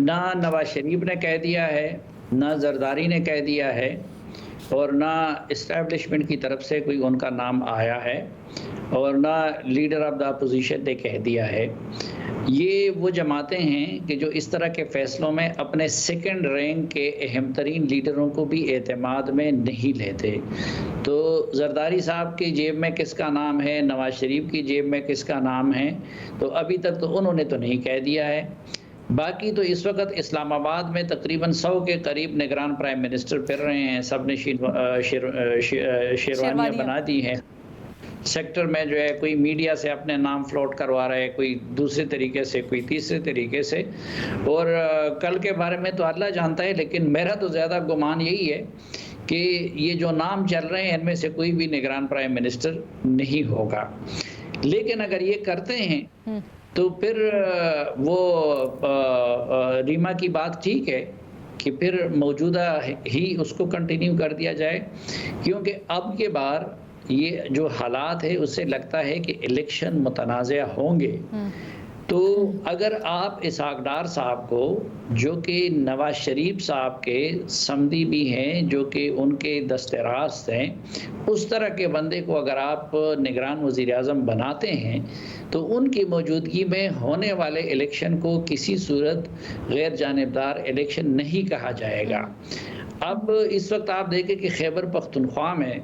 نہ نواز شریف نے کہہ دیا ہے، نہ زرداری نے کہہ دیا ہے، اور نہ اسٹیبلشمنٹ کی طرف سے کوئی ان کا نام آیا ہے، اور نہ لیڈر آف دا اپوزیشن نے کہہ دیا ہے۔ یہ وہ جماعتیں ہیں کہ جو اس طرح کے فیصلوں میں اپنے سیکنڈ رینک کے اہم ترین لیڈروں کو بھی اعتماد میں نہیں لیتے۔ تو زرداری صاحب کی جیب میں کس کا نام ہے، نواز شریف کی جیب میں کس کا نام ہے، تو ابھی تک تو انہوں نے تو نہیں کہہ دیا ہے۔ باقی تو اس وقت اسلام آباد میں تقریباً 100 کے قریب نگران پرائم منسٹر پھر رہے ہیں، سب نے شیروانیاں بنا دی ہیں۔ سیکٹر میں جو ہے کوئی میڈیا سے اپنے نام فلوٹ کروا رہا ہے، کوئی دوسرے طریقے سے، کوئی تیسرے طریقے سے، اور کل کے بارے میں تو اللہ جانتا ہے، لیکن میرا تو زیادہ گمان یہی ہے کہ یہ جو نام چل رہے ہیں ان میں سے کوئی بھی نگران پرائم منسٹر نہیں ہوگا۔ لیکن اگر یہ کرتے ہیں تو پھر وہ ریما کی بات ٹھیک ہے کہ پھر موجودہ ہی اس کو کنٹینیو کر دیا جائے، کیونکہ اب کے بار یہ جو حالات ہے اس سے لگتا ہے کہ الیکشن متنازع ہوں گے۔ تو اگر آپ اسحاق ڈار صاحب کو، جو کہ نواز شریف صاحب کے سمدی بھی ہیں، جو کہ ان کے دست راست ہیں، اس طرح کے بندے کو اگر آپ نگران وزیر اعظم بناتے ہیں تو ان کی موجودگی میں ہونے والے الیکشن کو کسی صورت غیر جانبدار الیکشن نہیں کہا جائے گا۔ اب اس وقت آپ دیکھیں کہ خیبر پختونخوا میں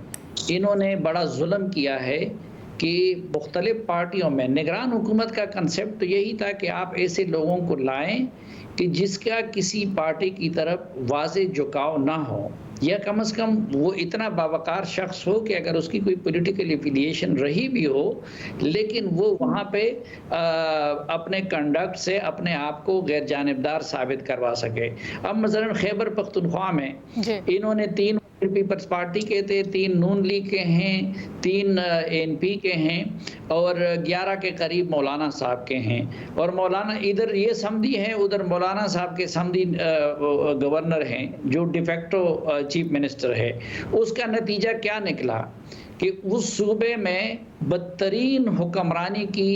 انہوں نے بڑا ظلم کیا ہے کہ مختلف پارٹیوں میں نگران حکومت کا کنسیپٹ تو یہی تھا کہ آپ ایسے لوگوں کو لائیں کہ جس کا کسی پارٹی کی طرف واضح جھکاؤ نہ ہو، یا کم از کم وہ اتنا باوقار شخص ہو کہ اگر اس کی کوئی پولیٹیکل ایفیلیشن رہی بھی ہو لیکن وہ وہاں پہ اپنے کنڈکٹ سے اپنے آپ کو غیر جانبدار ثابت کروا سکے۔ اب مثلا خیبر پختونخوا میں انہوں نے 3 پیپلز پارٹی کے تھے، 3 نون لیگ کے ہیں، 3 ANP کے ہیں، اور 11 کے قریب مولانا صاحب کے ہیں، اور مولانا ادھر یہ سمدھی ہیں، ادھر مولانا صاحب کے سمدھی گورنر ہیں جو ڈیفیکٹو چیف منسٹر ہے۔ اس کا نتیجہ کیا نکلا کہ اس صوبے میں بدترین حکمرانی کی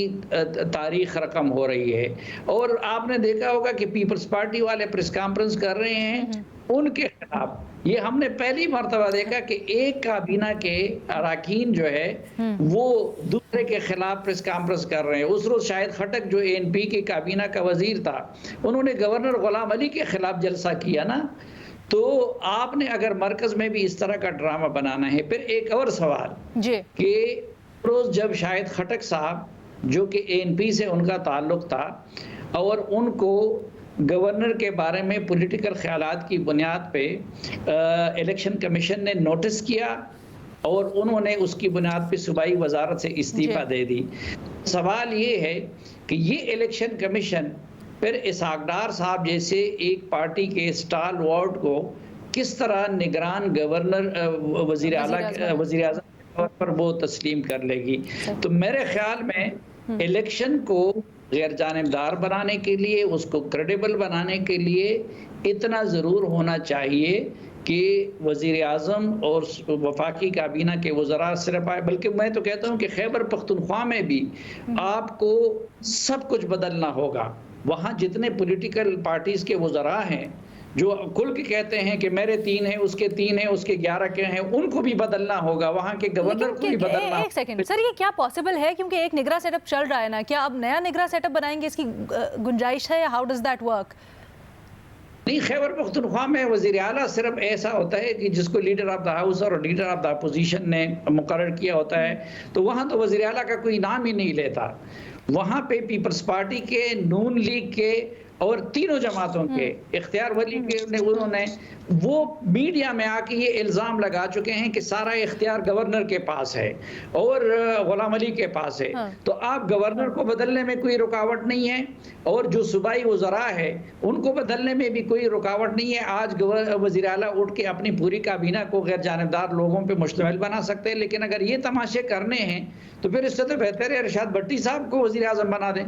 تاریخ رقم ہو رہی ہے، اور آپ نے دیکھا ہوگا کہ پیپلز پارٹی والے پریس کانفرنس کر رہے ہیں ان کے خلاف۔ یہ ہم نے پہلی مرتبہ دیکھا کہ ایک کابینہ کے اراکین جو ہے وہ دوسرے کے خلاف پریس کانفرنس کر رہے ہیں۔ اس روز شاہد خٹک جو ANP کے کابینہ کا وزیر تھا، انہوں نے گورنر غلام علی کے خلاف جلسہ کیا نا۔ تو آپ نے اگر مرکز میں بھی اس طرح کا ڈرامہ بنانا ہے۔ پھر ایک اور سوال کہ روز جب شاہد خٹک صاحب جو کہ ANP سے ان کا تعلق تھا اور ان کو گورنر کے بارے میں پولیٹیکل خیالات کی بنیاد پہ الیکشن کمیشن نے نوٹس کیا اور انہوں نے اس کی بنیاد پہ صوبائی وزارت سے استعفیٰ دے دی۔ سوال یہ ہے کہ یہ الیکشن کمیشن پھر اسحاق ڈار صاحب جیسے ایک پارٹی کے اسٹال وارڈ کو کس طرح نگران گورنر وزیر اعظم کے طور پر وہ تسلیم کر لے گی۔ تو میرے خیال میں الیکشن کو غیر جانبدار بنانے کے لیے، اس کو کریڈیبل بنانے کے لیے اتنا ضرور ہونا چاہیے کہ وزیر اعظم اور وفاقی کابینہ کے وزراء صرف آئے، بلکہ میں تو کہتا ہوں کہ خیبر پختونخوا میں بھی آپ کو سب کچھ بدلنا ہوگا۔ وہاں جتنے پولیٹیکل پارٹیز کے وزراء ہیں جو کھل کے کہتے ہیں کہ میرے 3 ہیں، اس کے 3 ہیں، اس کے 11 کے ہیں، ان کو بھی بدلنا ہوگا، وہاں کے گورنر کو بھی بدلنا ہوگا۔ ایک سیکنڈ سر، یہ کیا پاسبل ہے؟ کیونکہ ایک نگراں سیٹ اپ چل رہا ہے نا، کیا اب نیا نگراں سیٹ اپ بنائیں گے؟ اس کی گنجائش ہے یا ہاؤ ڈز دیٹ ورک؟ نہیں، خیبر پختونخوا میں وزیر اعلیٰ صرف ایسا ہوتا ہے کہ جس کو لیڈر آف دا ہاؤس اور لیڈر آف دا اپوزیشن نے مقرر کیا ہوتا ہے، تو وہاں تو وزیر اعلیٰ کا کوئی نام ہی نہیں لیتا۔ وہاں پہ پیپلز پارٹی کے، نون لیگ کے اور تینوں جماعتوں کے اختیار ولی کے انہوں نے وہ میڈیا میں آ کے یہ الزام لگا چکے ہیں کہ سارا اختیار گورنر کے پاس ہے اور غلام علی کے پاس ہے۔ تو آپ گورنر کو بدلنے میں کوئی رکاوٹ نہیں ہے، اور جو صوبائی وزراء ہے ان کو بدلنے میں بھی کوئی رکاوٹ نہیں ہے۔ آج وزیر اعلیٰ اٹھ کے اپنی پوری کابینہ کو غیر جانبدار لوگوں پہ مشتمل بنا سکتے ہیں، لیکن اگر یہ تماشے کرنے ہیں تو پھر اس سے تو بہتر ہے ارشاد بھٹی صاحب کو وزیر اعظم بنا دیں۔